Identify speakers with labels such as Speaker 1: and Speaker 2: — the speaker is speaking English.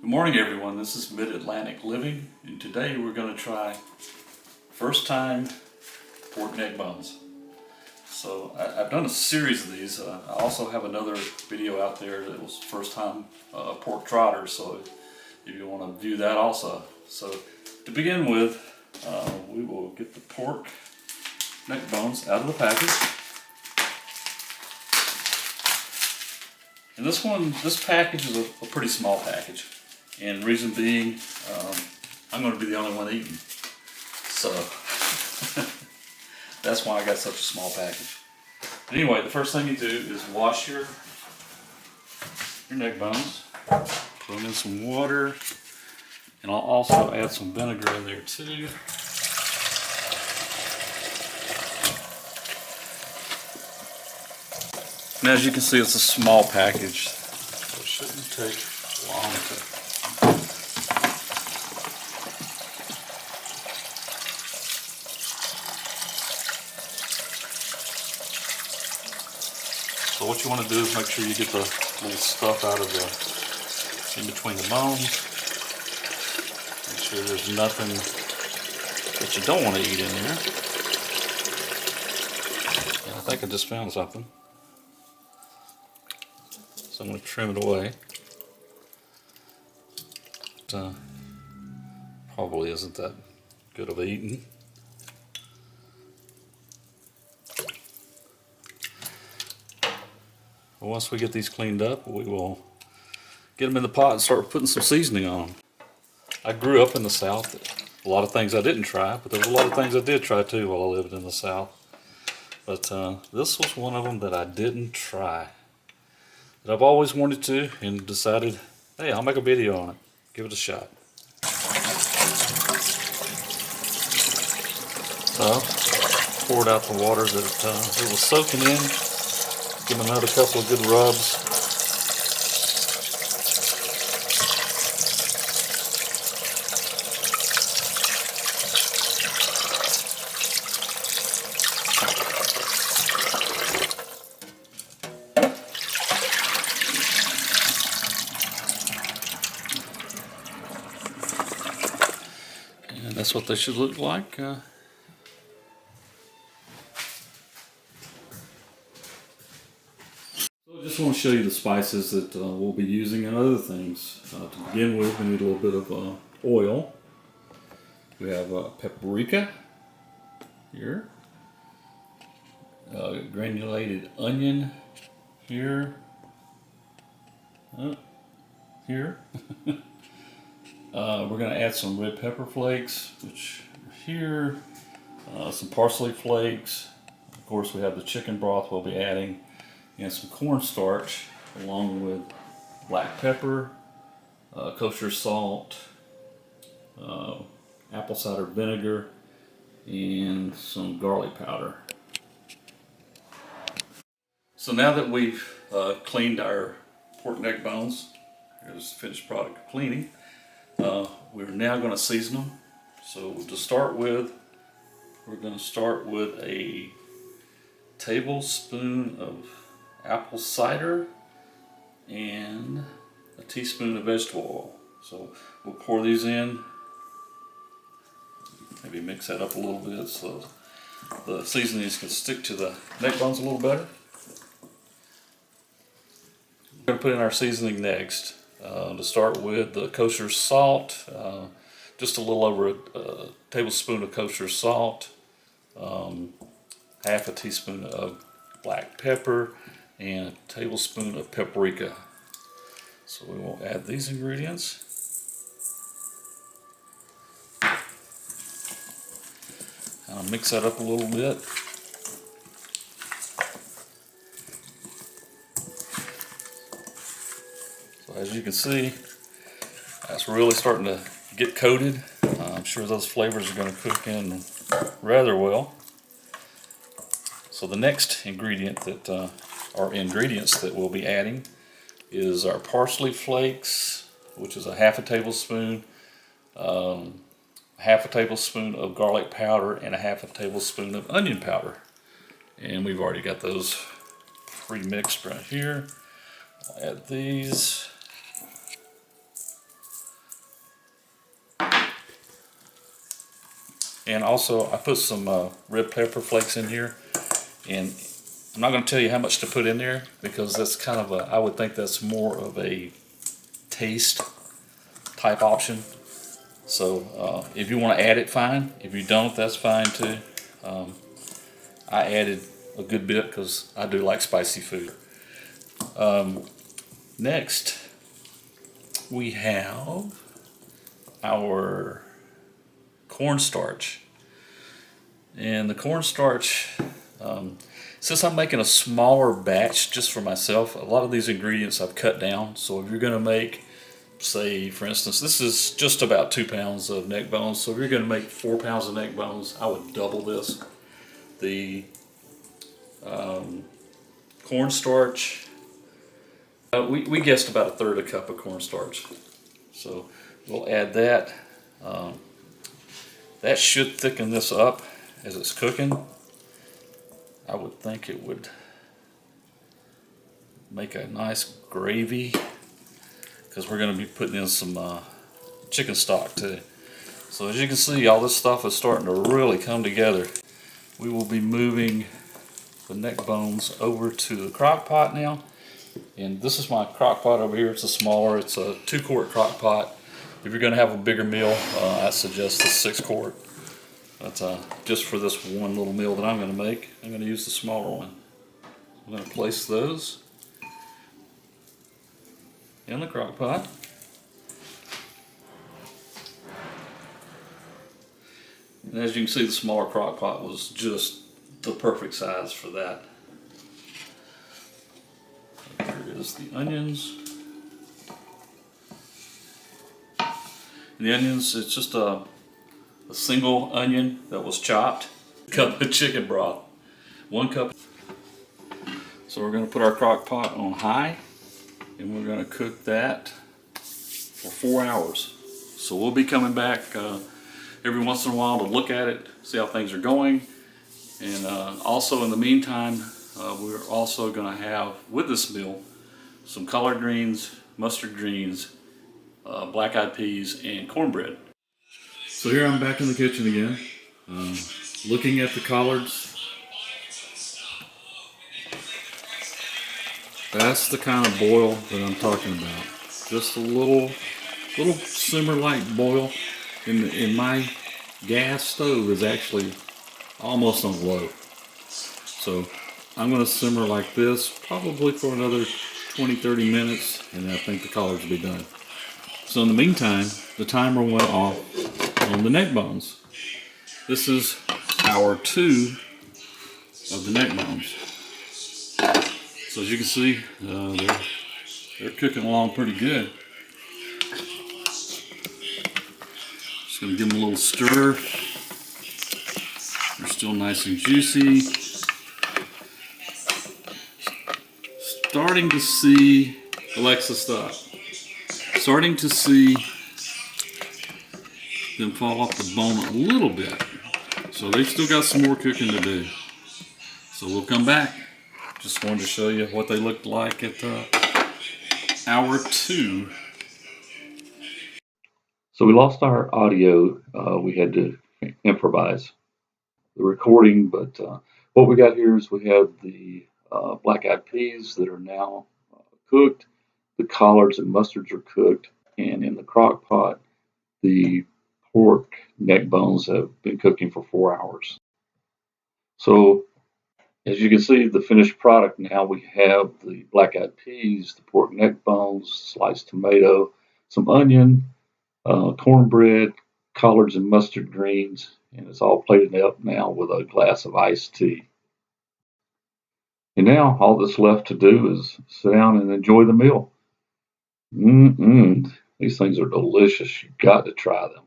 Speaker 1: Good morning everyone, this is Mid-Atlantic Living, and today we're going to try first time pork neck bones. So I've done a series of these. I also have another video out there that was first time pork trotters, so if you want to view that also. So to begin with, we will get the pork neck bones out of the package. And this package is a pretty small package. And the reason being, I'm going to be the only one eating. So, that's why I got such a small package. But anyway, the first thing you do is wash your neck bones. Put them in some water. And I'll also add some vinegar in there too. And as you can see, it's a small package. So it shouldn't take long to... So what you want to do is make sure you get the little stuff out of in between the bones. Make sure there's nothing that you don't want to eat in there. And I think I just found something. So I'm going to trim it away. But, probably isn't that good of eating. Once we get these cleaned up, we will get them in the pot and start putting some seasoning on them. I grew up in the South. A lot of things I didn't try, but there were a lot of things I did try too while I lived in the South. But this was one of them that I didn't try. That I've always wanted to, and decided, hey, I'll make a video on it. Give it a shot. So, poured out the water that it was soaking in. Give them another couple of good rubs. And that's what they should look like. I just want to show you the spices that we'll be using and other things. To begin with, we need a little bit of oil. We have paprika here, granulated onion here, here. We're going to add some red pepper flakes, which are here, some parsley flakes. Of course, we have the chicken broth we'll be adding, and some cornstarch, along with black pepper, kosher salt, apple cider vinegar, and some garlic powder. So now that we've cleaned our pork neck bones, here's the finished product of cleaning, we're now going to season them. So to start with, we're going to start with a tablespoon of apple cider and a teaspoon of vegetable oil. So we'll pour these in, maybe mix that up a little bit so the seasonings can stick to the neck bones a little better. We're going to put in our seasoning next. To start with, the kosher salt, just a little over a tablespoon of kosher salt, half a teaspoon of black pepper, and a tablespoon of paprika. So we will add these ingredients. I'll mix that up a little bit. So as you can see, that's really starting to get coated. I'm sure those flavors are going to cook in rather well. So the next ingredient that ingredients that we'll be adding is our parsley flakes, which is a half a tablespoon of garlic powder, and a half a tablespoon of onion powder. And we've already got those pre-mixed right here. I'll add these. And also I put some red pepper flakes in here, and I'm not going to tell you how much to put in there because that's kind of I would think that's more of a taste type option. So if you want to add it, fine. If you don't, that's fine too. I added a good bit because I do like spicy food. Next, we have our cornstarch. And the cornstarch, since I'm making a smaller batch just for myself, a lot of these ingredients I've cut down. So if you're going to make, say for instance, this is just about 2 pounds of neck bones. So if you're going to make 4 pounds of neck bones, I would double this. The cornstarch, we guessed about 1/3 cup of cornstarch. So we'll add that. That should thicken this up as it's cooking. I would think it would make a nice gravy because we're going to be putting in some chicken stock too. So as you can see, all this stuff is starting to really come together. We will be moving the neck bones over to the crock pot now. And this is my crock pot over here. It's a smaller, it's a 2-quart crock pot. If you're going to have a bigger meal, I suggest the 6-quart. But just for this one little meal that I'm going to make, I'm going to use the smaller one. I'm going to place those in the crock pot. And as you can see, the smaller crock pot was just the perfect size for that. Here is the onions. And the onions, it's just a single onion that was chopped. Cup of chicken broth. 1 cup. So we're going to put our crock pot on high, and we're going to cook that for 4 hours. So we'll be coming back every once in a while to look at it, see how things are going. And also in the meantime, we're also going to have with this meal some collard greens, mustard greens, black-eyed peas, and cornbread. So here I'm back in the kitchen again, looking at the collards. That's the kind of boil that I'm talking about. Just a little simmer-like boil. In my gas stove is actually almost on low. So I'm going to simmer like this probably for another 20-30 minutes, and I think the collards will be done. So in the meantime, the timer went off on the neck bones. This is hour 2 of the neck bones. So as you can see, they're cooking along pretty good. Just going to give them a little stir. They're still nice and juicy. Starting to see, Alexa, stop. Starting to see them fall off the bone a little bit. So they've still got some more cooking to do. So we'll come back. Just wanted to show you what they looked like at hour 2. So we lost our audio. We had to improvise the recording, but what we got here is we have the black-eyed peas that are now cooked. The collards and mustards are cooked, and in the crock pot, the pork neck bones have been cooking for 4 hours. So as you can see, the finished product now, we have the black-eyed peas, the pork neck bones, sliced tomato, some onion, cornbread, collards and mustard greens, and it's all plated up now with a glass of iced tea. And now all that's left to do is sit down and enjoy the meal. These things are delicious. You've got to try them.